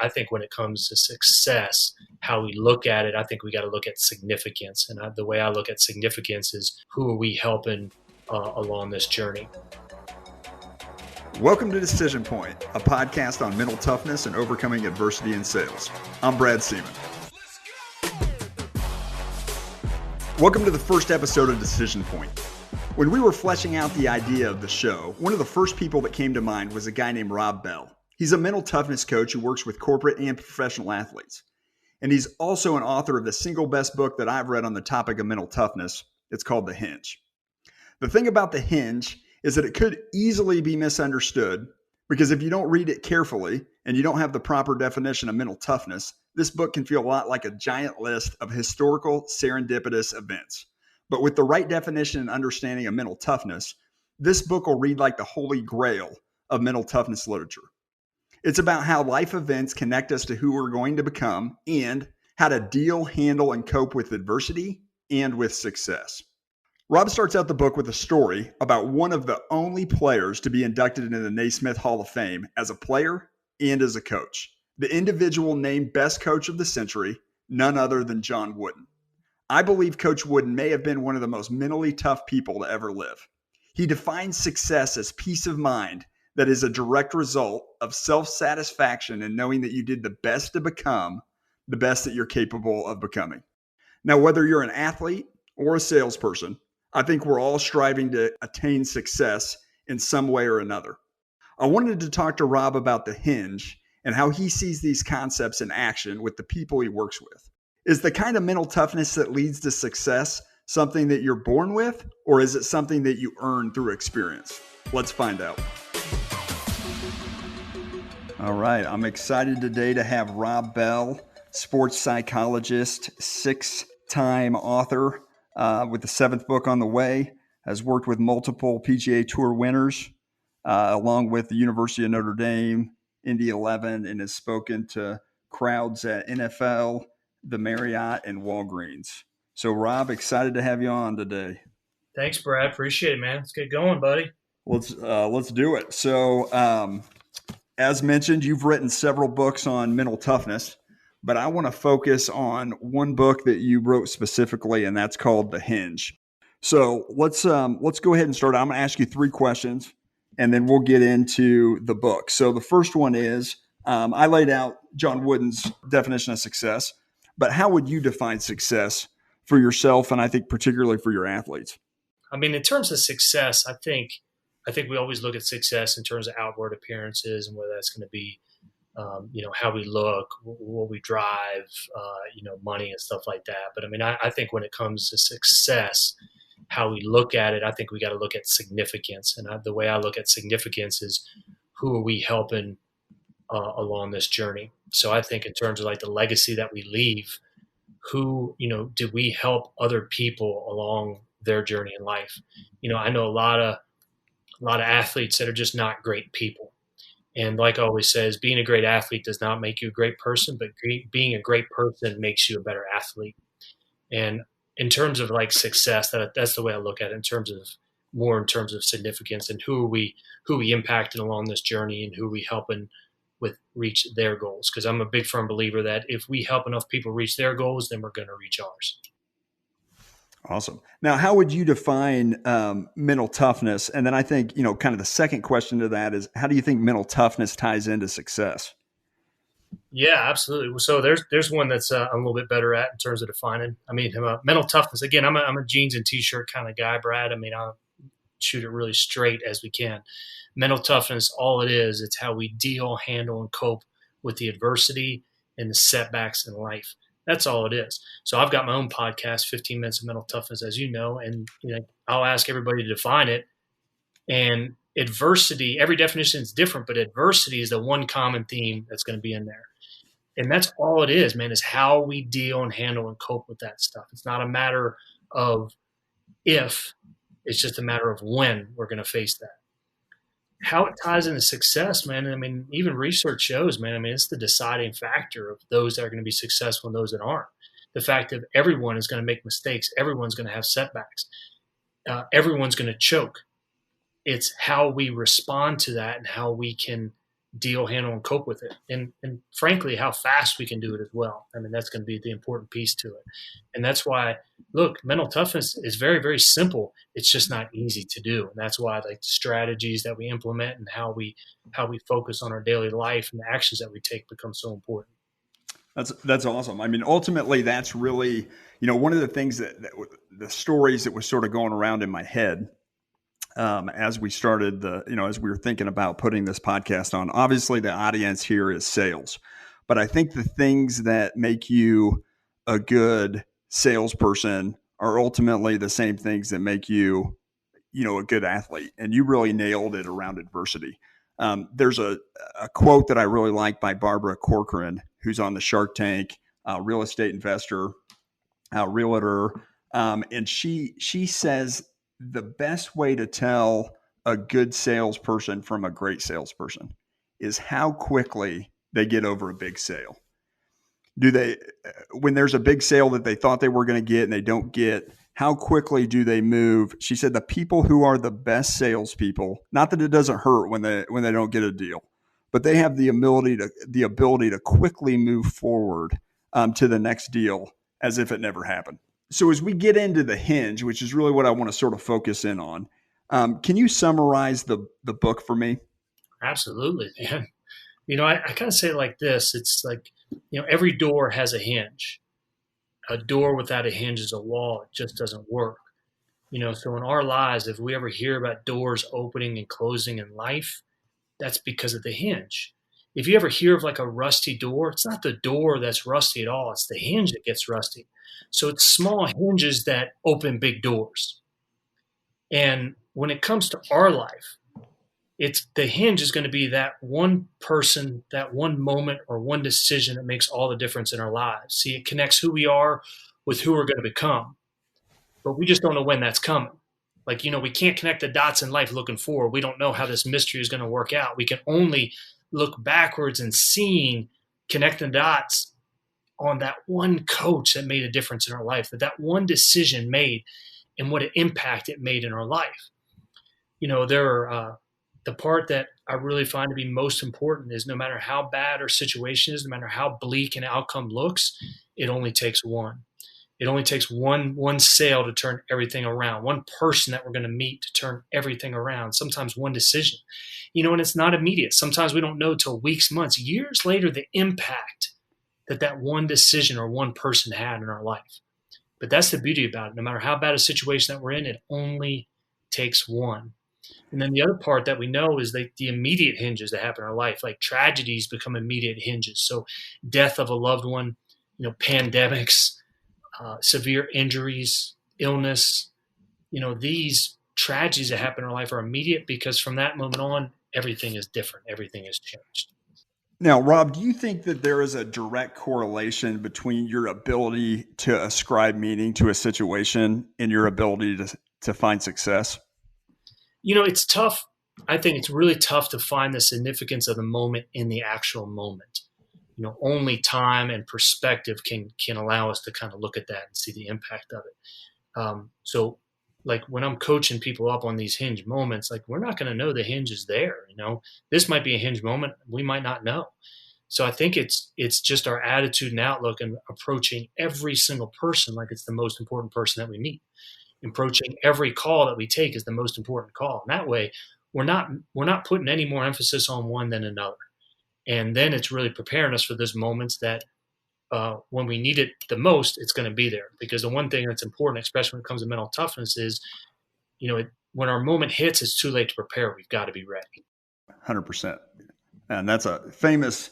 I think when it comes to success, how we look at it, I think we got to look at significance. And the way I look at significance is who are we helping along this journey? Welcome to Decision Point, a podcast on mental toughness and overcoming adversity in sales. I'm Brad Seaman. Welcome to the first episode of Decision Point. When we were fleshing out the idea of the show, one of the first people that came to mind was a guy named Rob Bell. He's a mental toughness coach who works with corporate and professional athletes. And he's also an author of the single best book that I've read on the topic of mental toughness. It's called The Hinge. The thing about The Hinge is that it could easily be misunderstood because if you don't read it carefully and you don't have the proper definition of mental toughness, this book can feel a lot like a giant list of historical serendipitous events. But with the right definition and understanding of mental toughness, this book will read like the holy grail of mental toughness literature. It's about how life events connect us to who we're going to become and how to deal, handle, and cope with adversity and with success. Rob starts out the book with a story about one of the only players to be inducted into the Naismith Hall of Fame as a player and as a coach. The individual named Best Coach of the Century, none other than John Wooden. I believe Coach Wooden may have been one of the most mentally tough people to ever live. He defines success as peace of mind that is a direct result of self-satisfaction and knowing that you did the best to become the best that you're capable of becoming. Now, whether you're an athlete or a salesperson, I think we're all striving to attain success in some way or another. I wanted to talk to Rob about the Hinge and how he sees these concepts in action with the people he works with. Is the kind of mental toughness that leads to success something that you're born with, or is it something that you earn through experience? Let's find out. All right, I'm excited today to have Rob Bell, sports psychologist, six-time author, with the seventh book on the way, has worked with multiple PGA Tour winners, along with the University of Notre Dame, Indy 11, and has spoken to crowds at NFL, the Marriott, and Walgreens. So, Rob, excited to have you on today. Thanks, Brad. Appreciate it, man. Let's get going, buddy. Let's do it. So, as mentioned, you've written several books on mental toughness. But I want to focus on one book that you wrote specifically, and that's called The Hinge. So let's go ahead and start. I'm going to ask you three questions, and then we'll get into the book. So the first one is, I laid out John Wooden's definition of success, but how would you define success for yourself, and I think particularly for your athletes? I mean, in terms of success, I think we always look at success in terms of outward appearances and whether that's going to be how we look, what we drive, money and stuff like that. But I mean, I think when it comes to success, how we look at it, I think we got to look at significance. And the way I look at significance is who are we helping along this journey? So I think in terms of like the legacy that we leave, who, do we help other people along their journey in life? I know a lot of athletes that are just not great people. And like I always says, being a great athlete does not make you a great person, but being a great person makes you a better athlete. And in terms of like success, that's the way I look at it in terms of significance and who we impacting along this journey and who we helping with reach their goals. Because I'm a big firm believer that if we help enough people reach their goals, then we're going to reach ours. Awesome. Now, how would you define mental toughness? And then I think, kind of the second question to that is, how do you think mental toughness ties into success? Yeah, absolutely. So there's one that's I'm a little bit better at in terms of defining. I mean, mental toughness. Again, I'm a jeans and t-shirt kind of guy, Brad. I mean, I'll shoot it really straight as we can. Mental toughness, all it is, it's how we deal, handle, and cope with the adversity and the setbacks in life. That's all it is. So I've got my own podcast, 15 Minutes of Mental Toughness, as you know, and I'll ask everybody to define it. And adversity, every definition is different, but adversity is the one common theme that's going to be in there. And that's all it is, man, is how we deal and handle and cope with that stuff. It's not a matter of if, it's just a matter of when we're going to face that. How it ties into success, man. I mean, even research shows, man, I mean, it's the deciding factor of those that are going to be successful and those that aren't. The fact that everyone is going to make mistakes. Everyone's going to have setbacks. Everyone's going to choke. It's how we respond to that and how we can deal, handle, and cope with it. And frankly, how fast we can do it as well. I mean, that's going to be the important piece to it. And that's why, look, mental toughness is very, very simple. It's just not easy to do. And that's why like the strategies that we implement and how we focus on our daily life and the actions that we take become so important. That's awesome. I mean, ultimately, that's really, one of the things that the stories that was sort of going around in my head as we started as we were thinking about putting this podcast on. Obviously, the audience here is sales, but I think the things that make you a good salesperson are ultimately the same things that make you, a good athlete. And you really nailed it around adversity. There's a quote that I really like by Barbara Corcoran, who's on the Shark Tank, real estate investor, realtor. And she says the best way to tell a good salesperson from a great salesperson is how quickly they get over a big sale. When there's a big sale that they thought they were going to get and they don't get, how quickly do they move? She said the people who are the best salespeople, not that it doesn't hurt when they don't get a deal, but they have the ability to quickly move forward to the next deal as if it never happened. So as we get into the Hinge, which is really what I want to sort of focus in on, can you summarize the book for me? Absolutely, man. I kind of say it like this. It's like, every door has a hinge. A door without a hinge is a wall. It just doesn't work. So in our lives, if we ever hear about doors opening and closing in life, that's because of the hinge. If you ever hear of like a rusty door, it's not the door that's rusty at all. It's the hinge that gets rusty. So it's small hinges that open big doors. And when it comes to our life, it's the hinge is going to be that one person, that one moment or one decision that makes all the difference in our lives. See, it connects who we are with who we're going to become, but we just don't know when that's coming. Like, we can't connect the dots in life looking forward. We don't know how this mystery is going to work out. We can only look backwards and connect the dots on that one coach that made a difference in our life, that one decision made and what an impact it made in our life. The part that I really find to be most important is no matter how bad our situation is, no matter how bleak an outcome looks, it only takes one. It only takes one sale to turn everything around, one person that we're going to meet to turn everything around, sometimes one decision. And it's not immediate. Sometimes we don't know till weeks, months, years later, the impact that one decision or one person had in our life. But that's the beauty about it. No matter how bad a situation that we're in, it only takes one. And then the other part that we know is like the immediate hinges that happen in our life, like tragedies become immediate hinges. So death of a loved one, pandemics, severe injuries, illness, these tragedies that happen in our life are immediate because from that moment on, everything is different. Everything has changed. Now, Rob, do you think that there is a direct correlation between your ability to ascribe meaning to a situation and your ability to find success? It's tough. I think it's really tough to find the significance of the moment in the actual moment. Only time and perspective can allow us to kind of look at that and see the impact of it. So like when I'm coaching people up on these hinge moments, like we're not going to know the hinge is there. This might be a hinge moment. We might not know. So I think it's just our attitude and outlook and approaching every single person like it's the most important person that we meet. Approaching every call that we take is the most important call. And that way we're not putting any more emphasis on one than another. And then it's really preparing us for those moments that when we need it the most, it's going to be there. Because the one thing that's important, especially when it comes to mental toughness, is, when our moment hits, it's too late to prepare. We've got to be ready. 100%. And that's a famous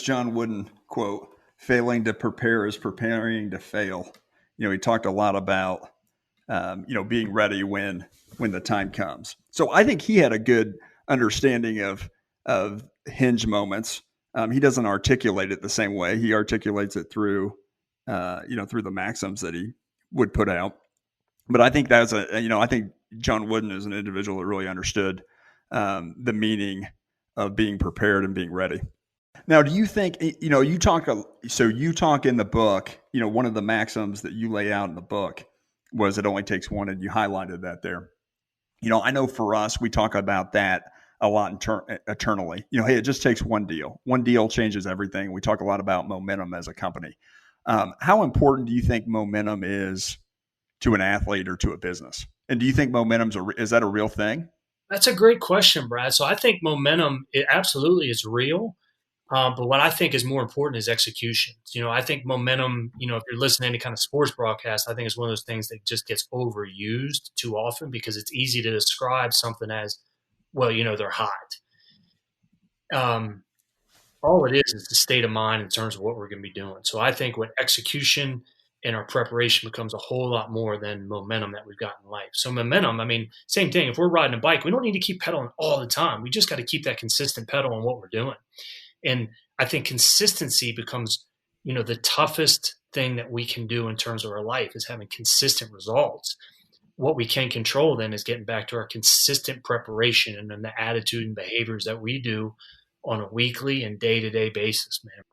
John Wooden quote, failing to prepare is preparing to fail. He talked a lot about, being ready when the time comes. So I think he had a good understanding of hinge moments. He doesn't articulate it the same way. He articulates it through the maxims that he would put out. But I think I think John Wooden is an individual that really understood the meaning of being prepared and being ready. Now, do you think, you talk in the book, one of the maxims that you lay out in the book was it only takes one, and you highlighted that there. I know for us, we talk about that a lot eternally. Hey, it just takes one deal. One deal changes everything. We talk a lot about momentum as a company. How important do you think momentum is to an athlete or to a business? And do you think is that a real thing? That's a great question, Brad. So I think momentum, it absolutely is real. But what I think is more important is execution. I think momentum, if you're listening to any kind of sports broadcast, I think it's one of those things that just gets overused too often because it's easy to describe something as, well, they're hot. All it is the state of mind in terms of what we're going to be doing. So I think when execution and our preparation becomes a whole lot more than momentum that we've got in life. So momentum, same thing. If we're riding a bike, we don't need to keep pedaling all the time. We just got to keep that consistent pedal on what we're doing. And I think consistency becomes, the toughest thing that we can do in terms of our life is having consistent results. What we can control then is getting back to our consistent preparation and then the attitude and behaviors that we do on a weekly and day-to-day basis, man.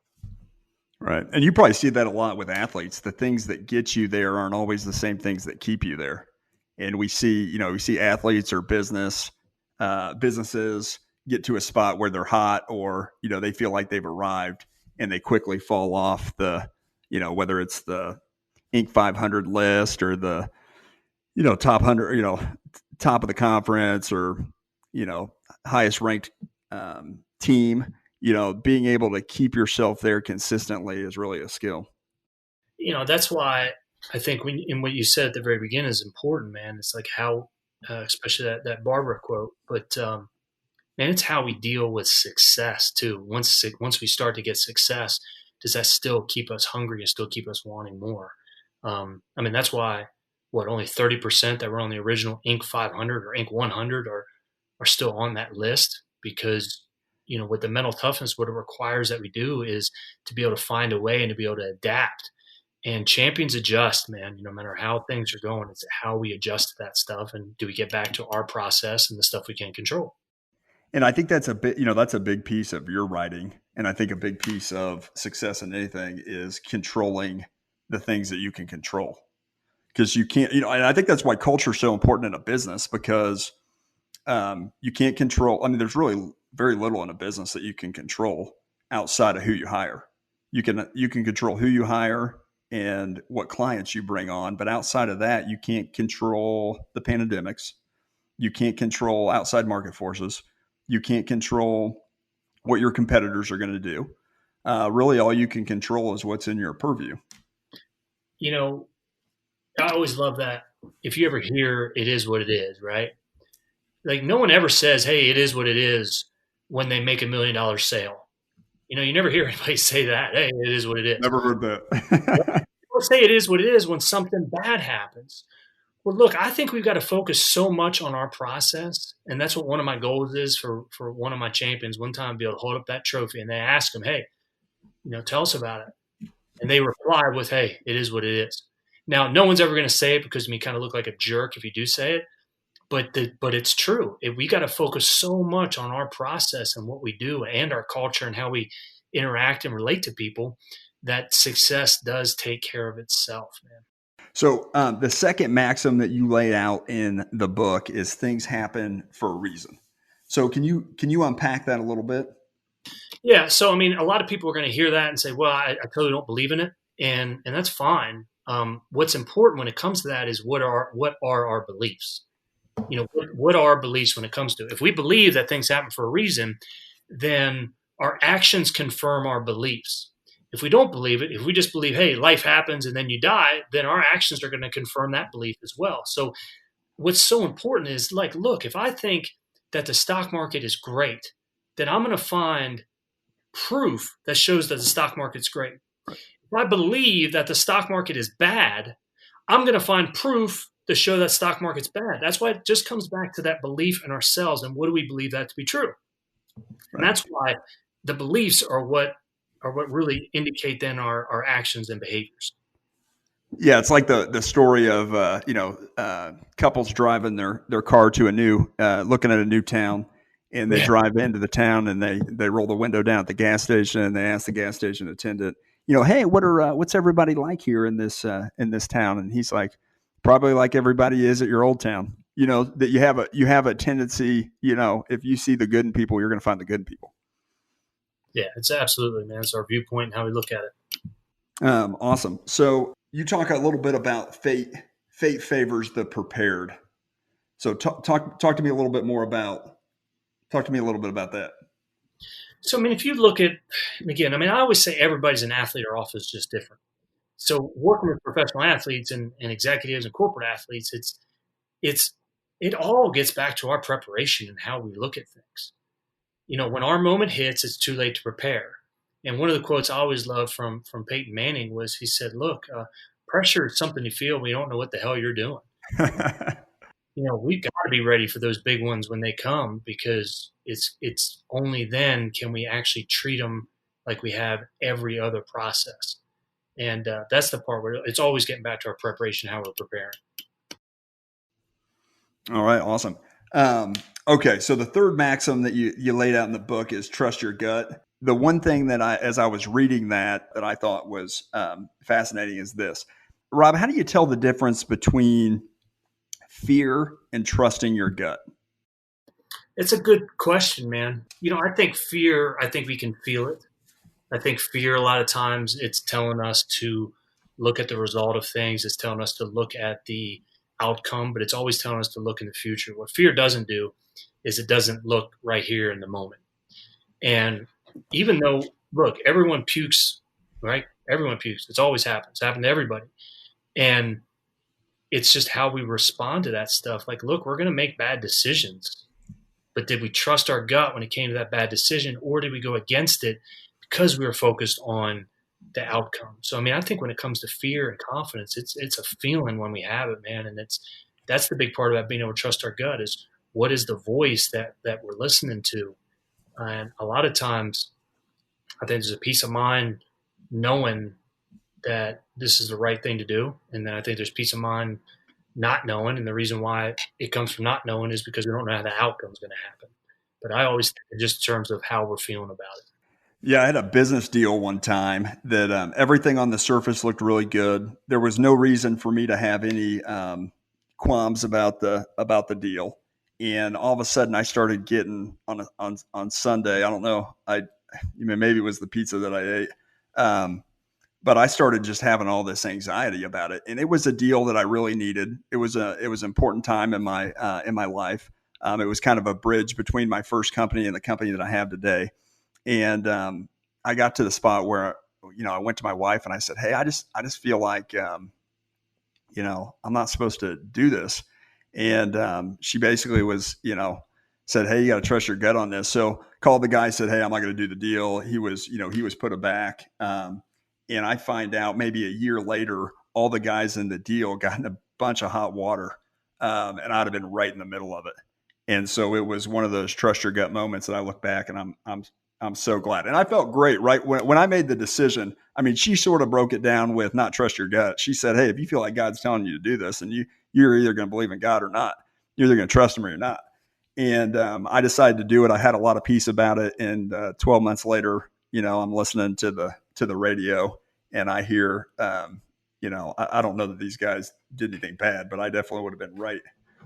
Right. And you probably see that a lot with athletes. The things that get you there aren't always the same things that keep you there. And we see athletes or businesses get to a spot where they're hot or, they feel like they've arrived and they quickly fall off whether it's the Inc. 500 list or the, top 100, top of the conference or, highest ranked team, being able to keep yourself there consistently is really a skill. That's why I think in what you said at the very beginning is important, man. It's like how, especially that Barbara quote, but, man, it's how we deal with success too. Once we start to get success, does that still keep us hungry and still keep us wanting more? That's why only 30% that were on the original Inc. 500 or Inc. 100 are still on that list because, with the mental toughness, what it requires that we do is to be able to find a way and to be able to adapt. And champions adjust, man. No matter how things are going, it's how we adjust to that stuff. And do we get back to our process and the stuff we can control? And I think that's that's a big piece of your writing. And I think a big piece of success in anything is controlling the things that you can control. Because you can't, and I think that's why culture is so important in a business because you can't control. There's really very little in a business that you can control outside of who you hire. You can control who you hire and what clients you bring on. But outside of that, you can't control the pandemics. You can't control outside market forces. You can't control what your competitors are going to do. Really, all you can control is what's in your purview. I always love that. If you ever hear it is what it is, right? Like no one ever says, hey, it is what it is when they make $1 million sale. You never hear anybody say that. Hey, it is what it is. Never heard that. People say it is what it is when something bad happens. Well, look, I think we've got to focus so much on our process. And that's what one of my goals is for one of my champions. One time, be able to hold up that trophy and they ask them, hey, tell us about it. And they reply with, hey, it is what it is. Now, no one's ever going to say it because you kind of look like a jerk if you do say it. But it's true. We got to focus so much on our process and what we do and our culture and how we interact and relate to people that success does take care of itself, man. So the second maxim that you lay out in the book is things happen for a reason. So can you unpack that a little bit? Yeah. So, a lot of people are going to hear that and say, well, I totally don't believe in it. And that's fine. What's important when it comes to that is what are our beliefs? What are our beliefs when it comes to it? If we believe that things happen for a reason, then our actions confirm our beliefs. If we don't believe it, if we just believe, hey, life happens and then you die, then our actions are going to confirm that belief as well. So what's so important is like, look, if I think that the stock market is great, then I'm going to find proof that shows that the stock market's great. If I believe that the stock market is bad, I'm going to find proof to show that stock market's bad. That's why it just comes back to that belief in ourselves and what do we believe that to be true. And that's why the beliefs are what really indicate then our actions and behaviors. Yeah, it's like the story of couples driving their car to looking at a new town, and they drive into the town and they roll the window down at the gas station and they ask the gas station attendant, hey, what's everybody like here in this town? And he's like, probably like everybody is at your old town. that you have a tendency, if you see the good in people, you're going to find the good in people. Yeah, it's absolutely, man. It's our viewpoint and how we look at it. Awesome. So you talk a little bit about fate. Fate favors the prepared. So talk to me a little bit more about that. So, I mean, if you look at, again, I mean, I always say everybody's an athlete or off is just different. So working with professional athletes and executives and corporate athletes, it all gets back to our preparation and how we look at things. When our moment hits, it's too late to prepare. And one of the quotes I always loved from Peyton Manning was, he said, look, pressure is something you feel when you don't know what the hell you're doing. We've got to be ready for those big ones when they come, because it's only then can we actually treat them like we have every other process. And that's the part where it's always getting back to our preparation, how we're preparing. All right. Awesome. Okay. So the third maxim that you laid out in the book is trust your gut. The one thing that as I was reading that I thought was fascinating is this. Rob, how do you tell the difference between fear and trusting your gut? It's a good question, man. I think fear, I think we can feel it. I think fear, a lot of times, it's telling us to look at the result of things. It's telling us to look at the outcome, but it's always telling us to look in the future. What fear doesn't do is it doesn't look right here in the moment. And even though, look, everyone pukes, right? Everyone pukes. It's always happened. It's happened to everybody. And it's just how we respond to that stuff. Like, look, we're going to make bad decisions. But did we trust our gut when it came to that bad decision, or did we go against it because we were focused on the outcome? So, I mean, I think when it comes to fear and confidence, it's a feeling when we have it, man. And that's the big part about being able to trust our gut, is what is the voice that we're listening to? And a lot of times, I think there's a peace of mind knowing that this is the right thing to do. And then I think there's peace of mind not knowing. And the reason why it comes from not knowing is because we don't know how the outcome is going to happen. But I always think just in terms of how we're feeling about it. Yeah, I had a business deal one time that everything on the surface looked really good. There was no reason for me to have any qualms about the deal. And all of a sudden, I started getting on Sunday. I don't know. Maybe it was the pizza that I ate, but I started just having all this anxiety about it. And it was a deal that I really needed. It was an important time in my life. It was kind of a bridge between my first company and the company that I have today. And I got to the spot where I went to my wife and I said, "Hey, I just feel like I'm not supposed to do this." And she basically said, "Hey, you got to trust your gut on this." So called the guy, said, "Hey, I'm not going to do the deal." He was put aback. And I find out maybe a year later, all the guys in the deal got in a bunch of hot water, and I'd have been right in the middle of it. And so it was one of those trust your gut moments that I look back and I'm so glad. And I felt great, right? When I made the decision, I mean, she sort of broke it down with not trust your gut. She said, "Hey, if you feel like God's telling you to do this, and you're either going to believe in God or not, you're either going to trust him or you're not." And I decided to do it. I had a lot of peace about it. And 12 months later, I'm listening to the radio and I hear, I don't know that these guys did anything bad, but I definitely would have been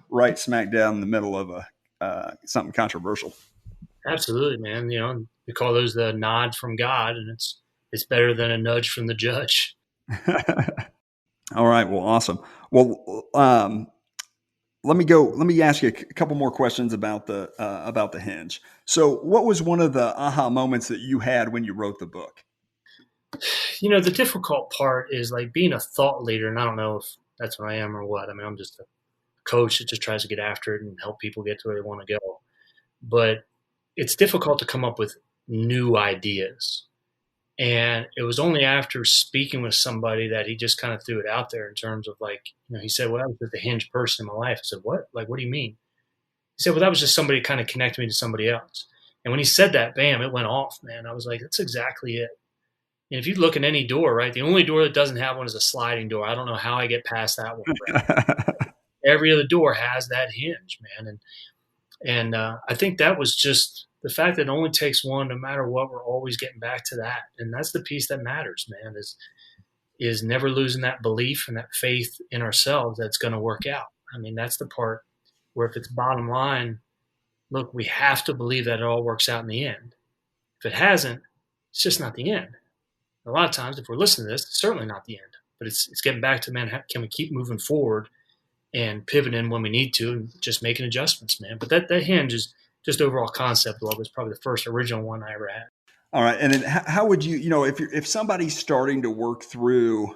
right smack down in the middle of something controversial. Absolutely, man. We call those the nod from God, and it's better than a nudge from the judge. All right. Well, awesome. Well, let me ask you a couple more questions about the Hinge. So what was one of the aha moments that you had when you wrote the book? The difficult part is like being a thought leader, and I don't know if that's what I am or what. I mean, I'm just a coach that just tries to get after it and help people get to where they want to go. But it's difficult to come up with new ideas. And it was only after speaking with somebody that he just kind of threw it out there in terms of like, he said, "Well, I was just the Hinge person in my life." I said, "What? Like, what do you mean?" He said, "Well, that was just somebody kind of connected me to somebody else." And when he said that, bam, it went off, man. I was like, that's exactly it. And if you look at any door, right, the only door that doesn't have one is a sliding door. I don't know how I get past that one. Right? Every other door has that hinge, man. And I think that was just the fact that it only takes one, no matter what, we're always getting back to that. And that's the piece that matters, man, is never losing that belief and that faith in ourselves that's going to work out. I mean, that's the part where if it's bottom line, look, we have to believe that it all works out in the end. If it hasn't, it's just not the end. A lot of times, if we're listening to this, it's certainly not the end. But it's getting back to, man, can we keep moving forward and pivoting when we need to and just making adjustments, man. But that Hinge is just overall concept love is probably the first original one I ever had. All right. And then how would you, if somebody's starting to work through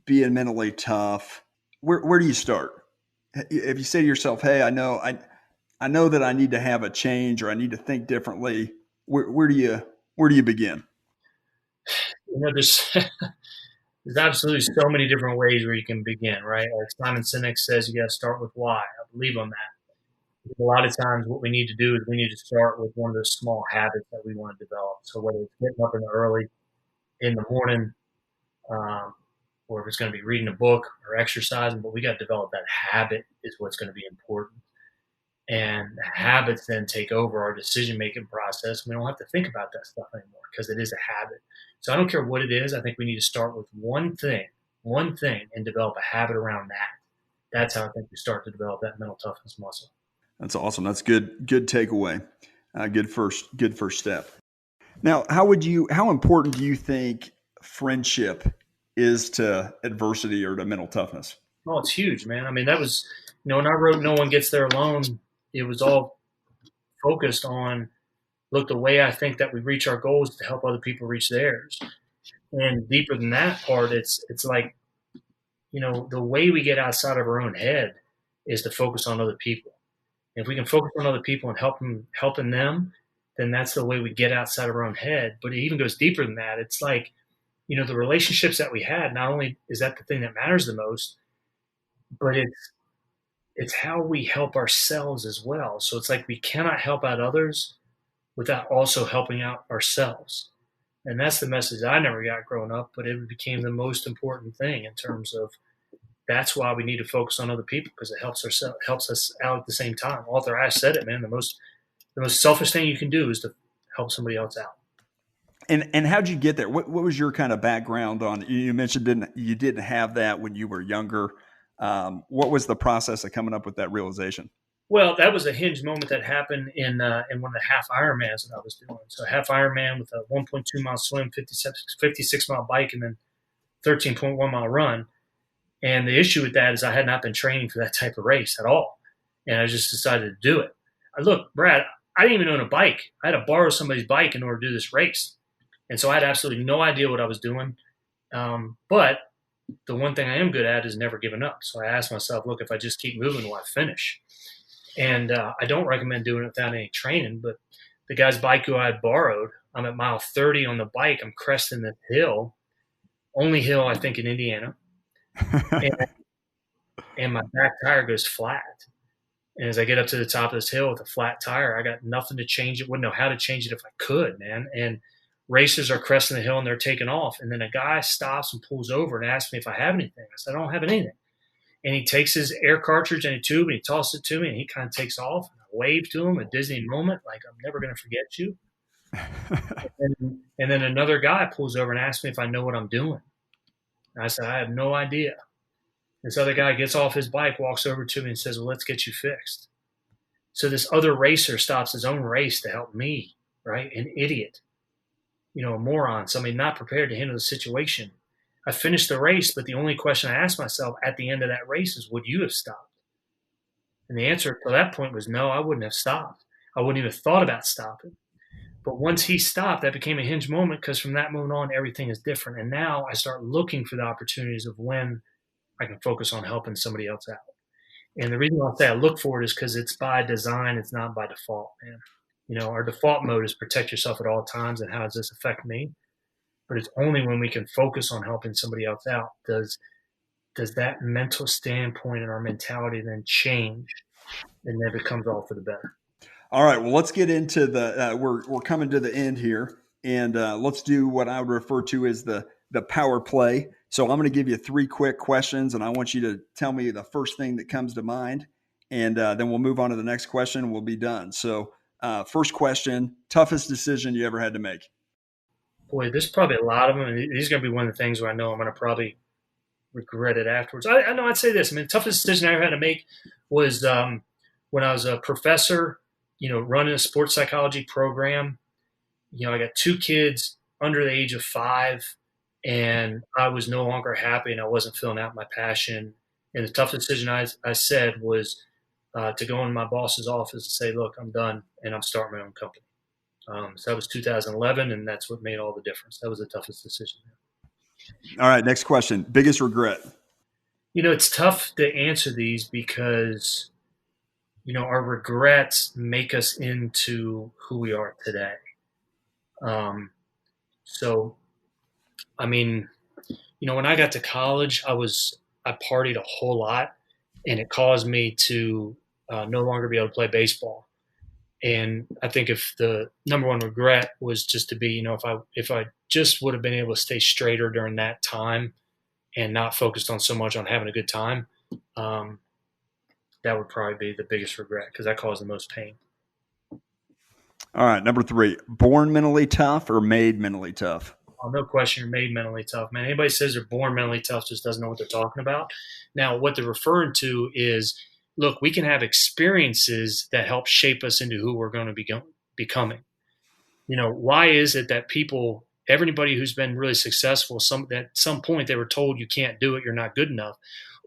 being mentally tough, where do you start? If you say to yourself, hey, I know that I need to have a change or I need to think differently, where do you begin? There's there's absolutely so many different ways where you can begin, right? Like Simon Sinek says, you got to start with why. I believe on that. A lot of times what we need to do is we need to start with one of those small habits that we want to develop. So whether it's getting up early in the morning, or if it's going to be reading a book or exercising, but we got to develop that habit is what's going to be important. And habits then take over our decision-making process. We don't have to think about that stuff anymore because it is a habit. So I don't care what it is. I think we need to start with one thing, and develop a habit around that. That's how I think we start to develop that mental toughness muscle. That's awesome. That's good takeaway. Good first step. Now, how important do you think friendship is to adversity or to mental toughness? Oh, it's huge, man. I mean, that was, when I wrote No One Gets There Alone, it was all focused on, look, the way I think that we reach our goals is to help other people reach theirs. And deeper than that part, it's like, the way we get outside of our own head is to focus on other people. And if we can focus on other people and helping them, then that's the way we get outside of our own head. But it even goes deeper than that. It's like, the relationships that we had, not only is that the thing that matters the most, but it's how we help ourselves as well. So it's like we cannot help out others without also helping out ourselves. And that's the message I never got growing up, but it became the most important thing in terms of that's why we need to focus on other people, because it helps us out at the same time. Arthur Ashe said it, man, the most selfish thing you can do is to help somebody else out. And how'd you get there? What was your kind of background on? You mentioned you didn't have that when you were younger. What was the process of coming up with that realization? Well, that was a Hinge moment that happened in one of the half Ironmans that I was doing. So half Ironman with a 1.2 mile swim, 56 mile bike, and then 13.1 mile run. And the issue with that is I had not been training for that type of race at all. And I just decided to do it. Look, Brad, I didn't even own a bike. I had to borrow somebody's bike in order to do this race. And so I had absolutely no idea what I was doing. But the one thing I am good at is never giving up. So I asked myself, look, if I just keep moving, will I finish? And I don't recommend doing it without any training. But the guy's bike who I had borrowed, I'm at mile 30 on the bike. I'm cresting the hill, only hill, I think, in Indiana. And my back tire goes flat. And as I get up to the top of this hill with a flat tire, I got nothing to change it. Wouldn't know how to change it if I could, man. And racers are cresting the hill and they're taking off. And then a guy stops and pulls over and asks me if I have anything. I said, I don't have anything. And he takes his air cartridge and a tube and he tosses it to me and he kind of takes off. And I wave to him, a Disney moment, like, I'm never going to forget you. and then another guy pulls over and asks me if I know what I'm doing. And I said, I have no idea. This other guy gets off his bike, walks over to me and says, well, let's get you fixed. So this other racer stops his own race to help me, right? An idiot, a moron, somebody not prepared to handle the situation. I finished the race, but the only question I asked myself at the end of that race is, would you have stopped? And the answer to that point was no, I wouldn't have stopped. I wouldn't even have thought about stopping. But once he stopped, that became a Hinge moment, because from that moment on, everything is different. And now I start looking for the opportunities of when I can focus on helping somebody else out. And the reason I'll say I look for it is because it's by design. It's not by default, man. Our default mode is protect yourself at all times. And how does this affect me? But it's only when we can focus on helping somebody else out does that mental standpoint and our mentality then change, and then it becomes all for the better. All right. Well, let's get into we're coming to the end here, and let's do what I would refer to as the power play. So I'm going to give you 3 quick questions, and I want you to tell me the first thing that comes to mind, and then we'll move on to the next question, and we'll be done. So first question, toughest decision you ever had to make? Boy, there's probably a lot of them, and these are going to be one of the things where I know I'm going to probably regret it afterwards. I know I'd say this. I mean, the toughest decision I ever had to make was when I was a professor, running a sports psychology program, I got 2 kids under the age of 5, and I was no longer happy, and I wasn't filling out my passion. And the tough decision I said was to go in my boss's office and say, "Look, I'm done, and I'm starting my own company." So that was 2011, and that's what made all the difference. That was the toughest decision. All right, next question. Biggest regret? It's tough to answer these because, our regrets make us into who we are today. So, I mean, when I got to college, I partied a whole lot, and it caused me to no longer be able to play baseball. And I think if the number one regret was just to be, if I just would have been able to stay straighter during that time and not focused on so much on having a good time, that would probably be the biggest regret because that caused the most pain. All right, number 3, born mentally tough or made mentally tough? Oh, no question, you're made mentally tough, man. Anybody says they're born mentally tough just doesn't know what they're talking about. Now, what they're referring to is, look, we can have experiences that help shape us into who we're going to be becoming. Why is it that everybody who's been really successful, at some point they were told you can't do it, you're not good enough,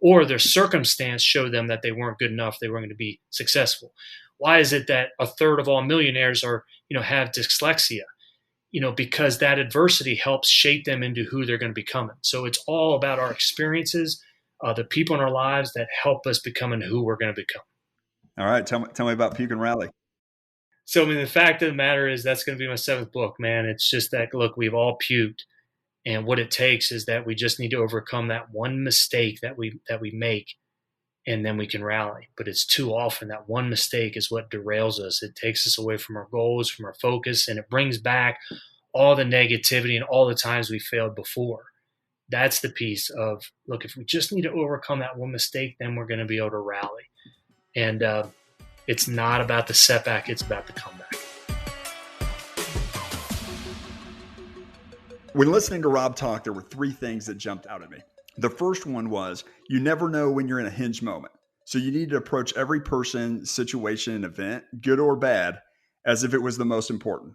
or their circumstance showed them that they weren't good enough, they weren't going to be successful? Why is it that a third of all millionaires have dyslexia? Because that adversity helps shape them into who they're going to become. So it's all about our experiences, the people in our lives that help us becoming who we're going to become. All right. Tell me about Puke and Rally. So, the fact of the matter is that's going to be my 7th book, man. It's just that, look, we've all puked. And what it takes is that we just need to overcome that one mistake that we make, and then we can rally. But it's too often that one mistake is what derails us. It takes us away from our goals, from our focus, and it brings back all the negativity and all the times we failed before. That's the piece of, look, if we just need to overcome that one mistake, then we're going to be able to rally. And it's not about the setback, it's about the comeback. When listening to Rob talk, there were 3 things that jumped out at me. The first one was, you never know when you're in a Hinge moment. So you need to approach every person, situation, and event, good or bad, as if it was the most important.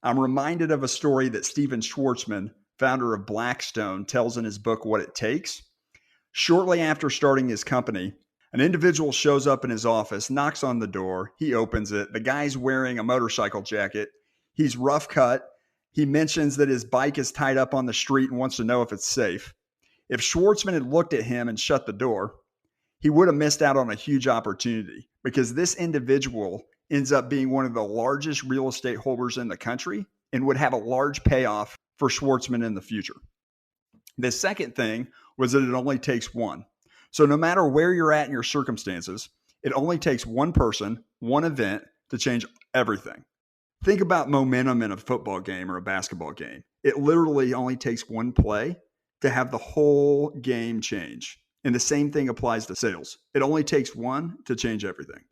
I'm reminded of a story that Steven Schwartzman, founder of Blackstone, tells in his book, What It Takes. Shortly after starting his company, an individual shows up in his office, knocks on the door. He opens it. The guy's wearing a motorcycle jacket. He's rough cut. He mentions that his bike is tied up on the street and wants to know if it's safe. If Schwartzman had looked at him and shut the door, he would have missed out on a huge opportunity, because this individual ends up being one of the largest real estate holders in the country and would have a large payoff for Schwartzman in the future. The second thing was that it only takes one. So no matter where you're at in your circumstances, it only takes one person, one event to change everything. Think about momentum in a football game or a basketball game. It literally only takes one play to have the whole game change. And the same thing applies to sales. It only takes one to change everything.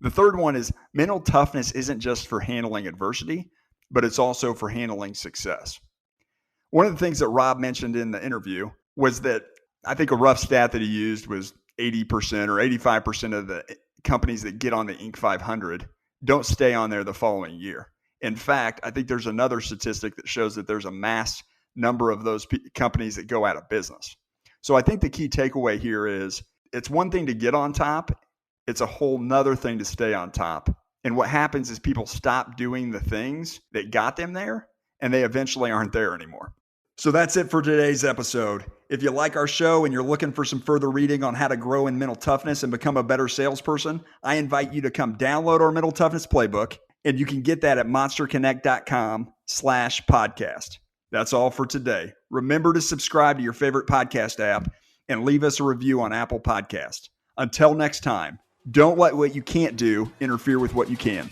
The third one is, mental toughness isn't just for handling adversity, but it's also for handling success. One of the things that Rob mentioned in the interview was that, I think a rough stat that he used was 80% or 85% of the companies that get on the Inc. 500 don't stay on there the following year. In fact, I think there's another statistic that shows that there's a mass number of those companies that go out of business. So I think the key takeaway here is, it's one thing to get on top. It's a whole nother thing to stay on top. And what happens is people stop doing the things that got them there, and they eventually aren't there anymore. So that's it for today's episode. If you like our show and you're looking for some further reading on how to grow in mental toughness and become a better salesperson, I invite you to come download our mental toughness playbook, and you can get that at monsterconnect.com/podcast. That's all for today. Remember to subscribe to your favorite podcast app and leave us a review on Apple Podcasts. Until next time, don't let what you can't do interfere with what you can.